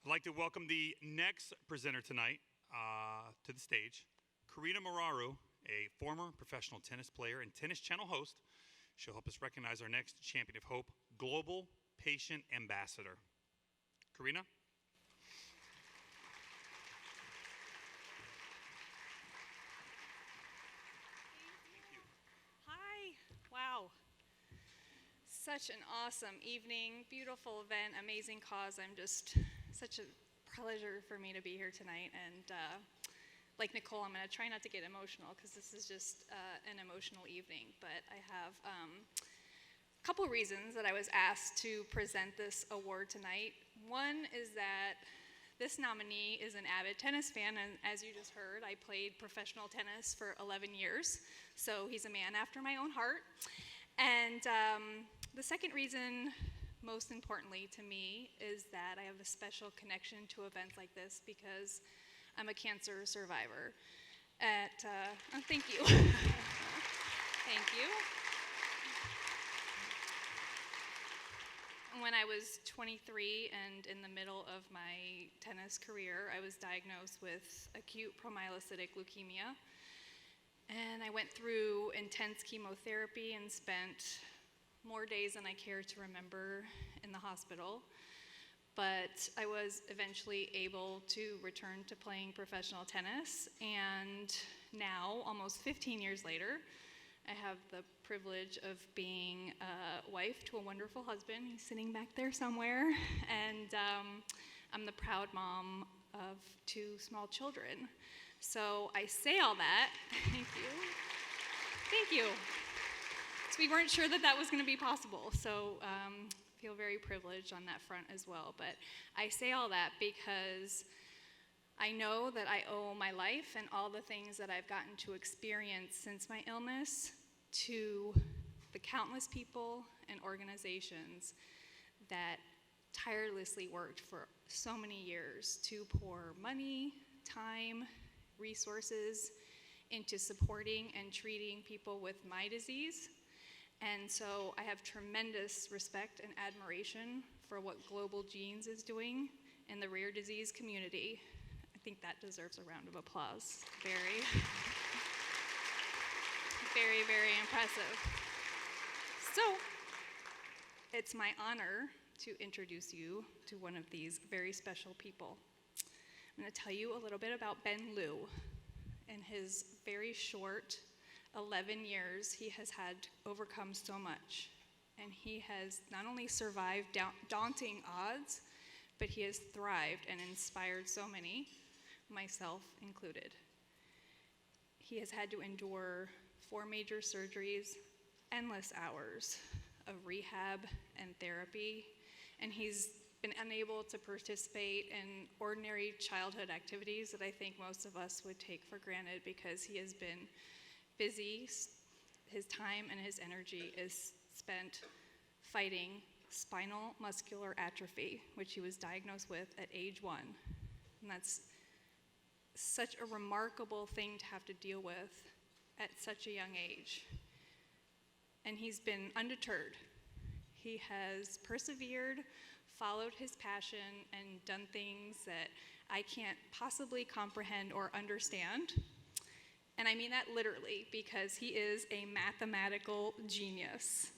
I'd like to welcome the next presenter tonight to the stage. Karina Mararu, a former professional tennis player and Tennis Channel host. She'll help us recognize our next champion of hope, Global Patient Ambassador. Karina? Hi. Wow. Such an awesome evening, beautiful event, amazing cause. I'm just such a pleasure for me to be here tonight. And like Nicole, I'm going to try not to get emotional because this is just an emotional evening. But I have a couple reasons that I was asked to present this award tonight. One is that this nominee is an avid tennis fan, and as you just heard, I played professional tennis for 11 years, so he's a man after my own heart. And the second reason, most importantly to me, is that I have a special connection to events like this because I'm a cancer survivor. Thank you. Thank you. When I was 23 and in the middle of my tennis career, I was diagnosed with acute promyelocytic leukemia. And I went through intense chemotherapy and spent more days than I care to remember in the hospital. But I was eventually able to return to playing professional tennis. And now, almost 15 years later, I have the privilege of being a wife to a wonderful husband. He's sitting back there somewhere. And I'm the proud mom of 2 small children. So I say all that. Thank you. Thank you. So we weren't sure that that was going to be possible. So feel very privileged on that front as well. But I say all that because I know that I owe my life and all the things that I've gotten to experience since my illness to the countless people and organizations that tirelessly worked for so many years to pour money, time, resources into supporting and treating people with my disease. And so I have tremendous respect and admiration for what Global Genes is doing in the rare disease community. I think that deserves a round of applause. Very, very impressive. So, it's my honor to introduce you to one of these very special people. I'm going to tell you a little bit about Ben Liu. In his very short 11 years, he has had to overcome so much. And he has not only survived daunting odds, but he has thrived and inspired so many, myself included. He has had to endure 4 major surgeries, endless hours of rehab and therapy, and he's been unable to participate in ordinary childhood activities that I think most of us would take for granted because he has been busy. His time and his energy is spent fighting spinal muscular atrophy, which he was diagnosed with at age 1. And that's such a remarkable thing to have to deal with at such a young age. And he's been undeterred. He has persevered, followed his passion, and done things that I can't possibly comprehend or understand. And I mean that literally, because he is a mathematical genius.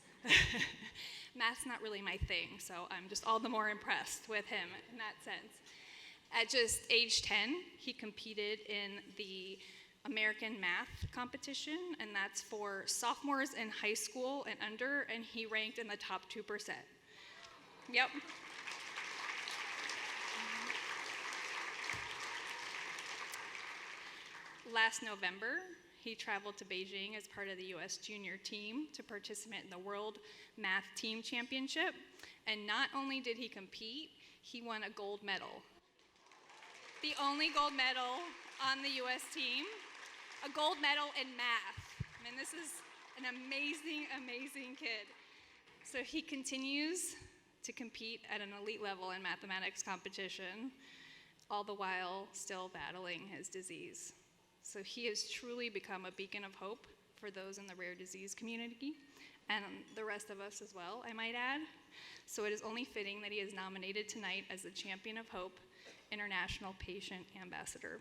Math's not really my thing, so I'm just all the more impressed with him in that sense. At just age 10, he competed in the American math competition, and that's for sophomores in high school and under, and he ranked in the top 2%. Yep. Last November, he traveled to Beijing as part of the U.S. junior team to participate in the World Math Team Championship. And not only did he compete, he won a gold medal. The only gold medal on the U.S. team, a gold medal in math. I mean, this is an amazing, amazing kid. So he continues to compete at an elite level in mathematics competition, all the while still battling his disease. So he has truly become a beacon of hope for those in the rare disease community, and the rest of us as well, I might add. So it is only fitting that he is nominated tonight as the Champion of Hope International Patient Ambassador.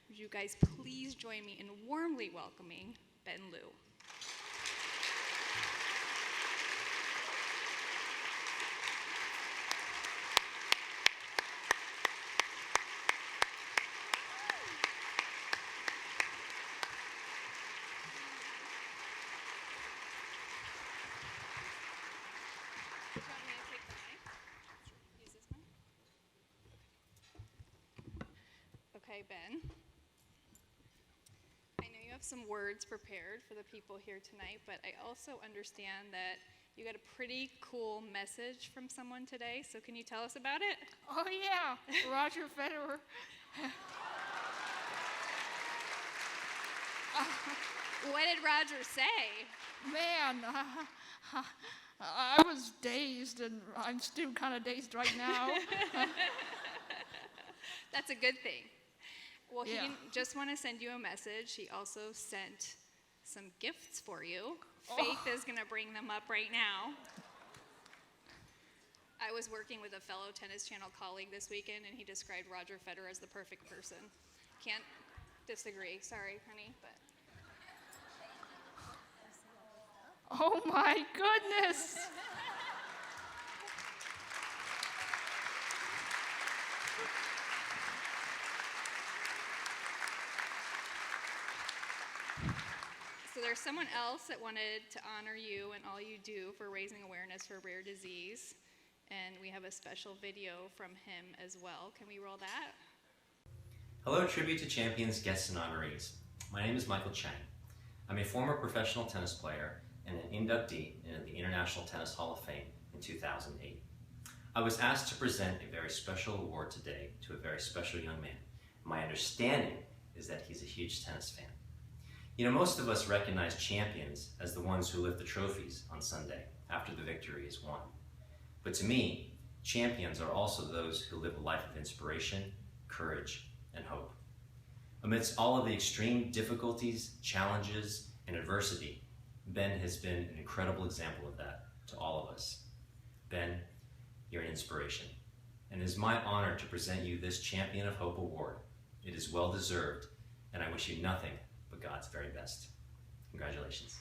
Would you guys please join me in warmly welcoming Ben Liu? Do you want me to take the mic? Use this one? Okay, Ben. I know you have some words prepared for the people here tonight, but I also understand that you got a pretty cool message from someone today, so can you tell us about it? Oh yeah, Roger Federer. What did Roger say? Man, I was dazed, and I'm still kind of dazed right now. That's a good thing. Well, he Yeah. didn't just want to send you a message. He also sent some gifts for you. Oh. Faith is going to bring them up right now. I was working with a fellow Tennis Channel colleague this weekend, and he described Roger Federer as the perfect person. Can't disagree. Sorry, honey, but Oh my goodness! so there's someone else that wanted to honor you and all you do for raising awareness for rare disease. And we have a special video from him as well. Can we roll that? Hello, tribute to champions, guests, and honorees. My name is Michael Chang. I'm a former professional tennis player and an inductee into the International Tennis Hall of Fame in 2008. I was asked to present a very special award today to a very special young man. My understanding is that he's a huge tennis fan. You know, most of us recognize champions as the ones who lift the trophies on Sunday after the victory is won. But to me, champions are also those who live a life of inspiration, courage, and hope. Amidst all of the extreme difficulties, challenges, and adversity, Ben has been an incredible example of that to all of us. Ben, you're an inspiration, and it is my honor to present you this Champion of Hope Award. It is well deserved, and I wish you nothing but God's very best. Congratulations.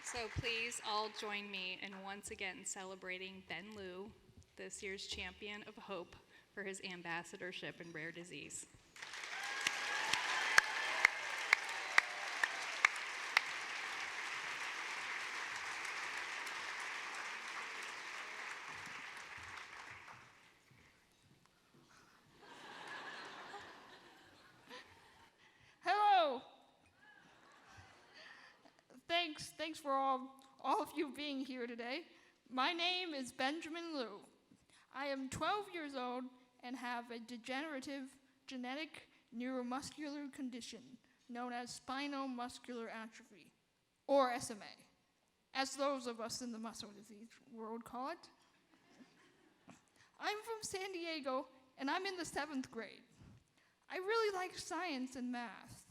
So please all join me in once again celebrating Ben Liu, this year's Champion of Hope, for his ambassadorship in rare disease. Hello. Thanks for all of you being here today. My name is Benjamin Liu. I am 12 years old and have a degenerative genetic neuromuscular condition known as spinal muscular atrophy, or SMA, as those of us in the muscle disease world call it. I'm from San Diego, and I'm in the 7th grade. I really like science and math.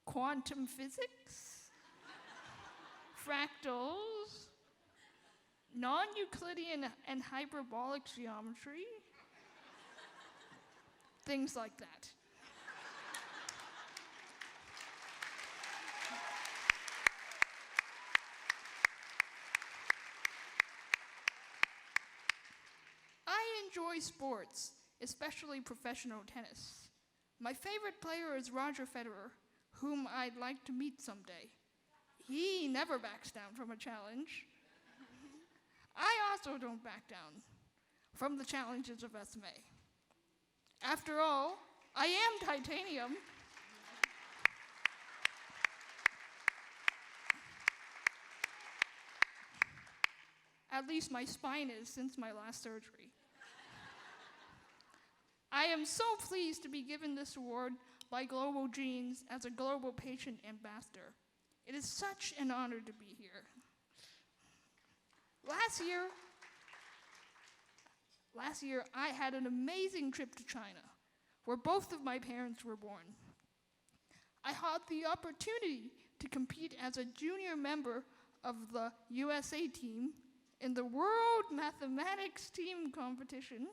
Quantum physics, fractals, non-Euclidean and hyperbolic geometry, things like that. I enjoy sports, especially professional tennis. My favorite player is Roger Federer, whom I'd like to meet someday. He never backs down from a challenge. I also don't back down from the challenges of SMA. After all, I am titanium. At least my spine is since my last surgery. I am so pleased to be given this award by Global Genes as a global patient ambassador. It is such an honor to be here. Last year, I had an amazing trip to China, where both of my parents were born. I had the opportunity to compete as a junior member of the USA team in the World Mathematics Team Competition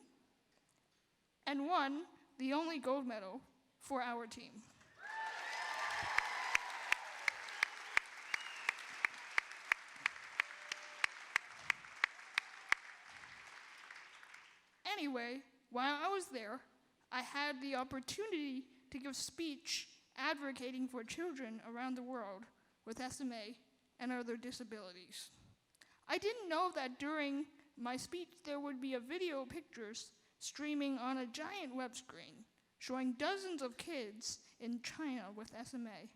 and won the only gold medal for our team. Anyway, while I was there, I had the opportunity to give a speech advocating for children around the world with SMA and other disabilities. I didn't know that during my speech there would be a video pictures streaming on a giant web screen showing dozens of kids in China with SMA,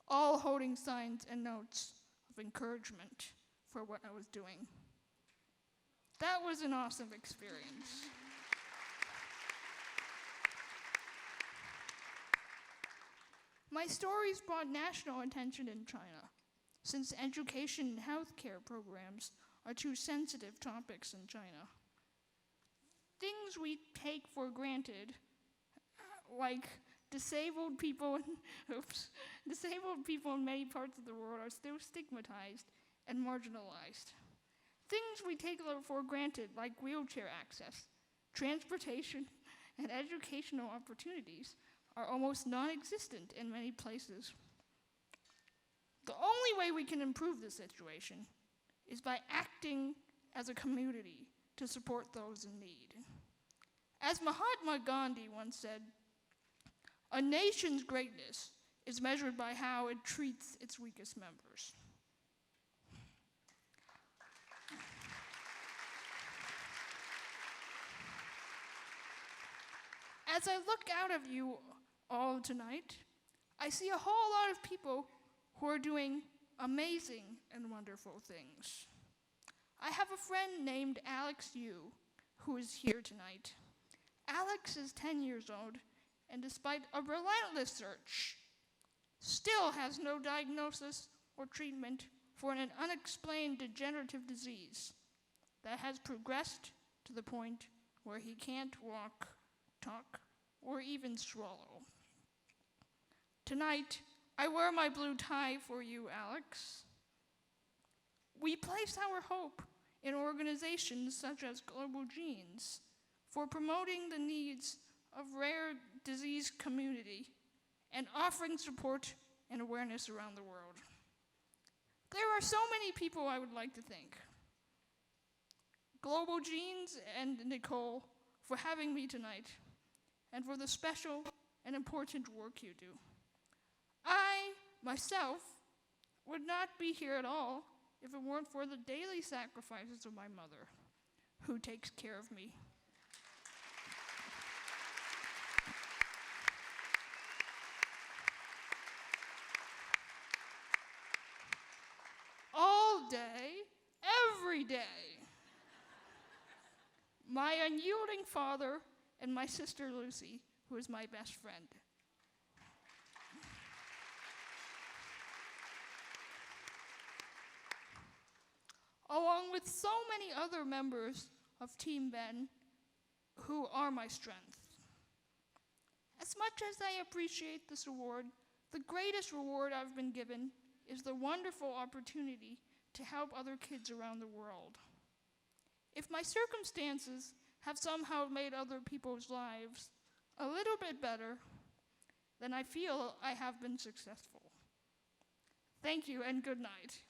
all holding signs and notes of encouragement for what I was doing. That was an awesome experience. My stories brought national attention in China, since education and healthcare programs are two sensitive topics in China. Things we take for granted, like disabled people in many parts of the world are still stigmatized and marginalized. Things we take for granted, like wheelchair access, transportation, and educational opportunities, are almost non-existent in many places. The only way we can improve this situation is by acting as a community to support those in need. As Mahatma Gandhi once said, "A nation's greatness is measured by how it treats its weakest members." As I look out at you all tonight, I see a whole lot of people who are doing amazing and wonderful things. I have a friend named Alex Yu who is here tonight. Alex is 10 years old, and despite a relentless search, still has no diagnosis or treatment for an unexplained degenerative disease that has progressed to the point where he can't walk, talk, or even swallow. Tonight, I wear my blue tie for you, Alex. We place our hope in organizations such as Global Genes for promoting the needs of rare disease community and offering support and awareness around the world. There are so many people I would like to thank. Global Genes and Nicole for having me tonight, and for the special and important work you do. I, myself, would not be here at all if it weren't for the daily sacrifices of my mother, who takes care of me. All day, every day. My unyielding father and my sister Lucy, who is my best friend. Along with so many other members of Team Ben, who are my strength. As much as I appreciate this award, the greatest reward I've been given is the wonderful opportunity to help other kids around the world. If my circumstances have somehow made other people's lives a little bit better, then I feel I have been successful. Thank you and good night.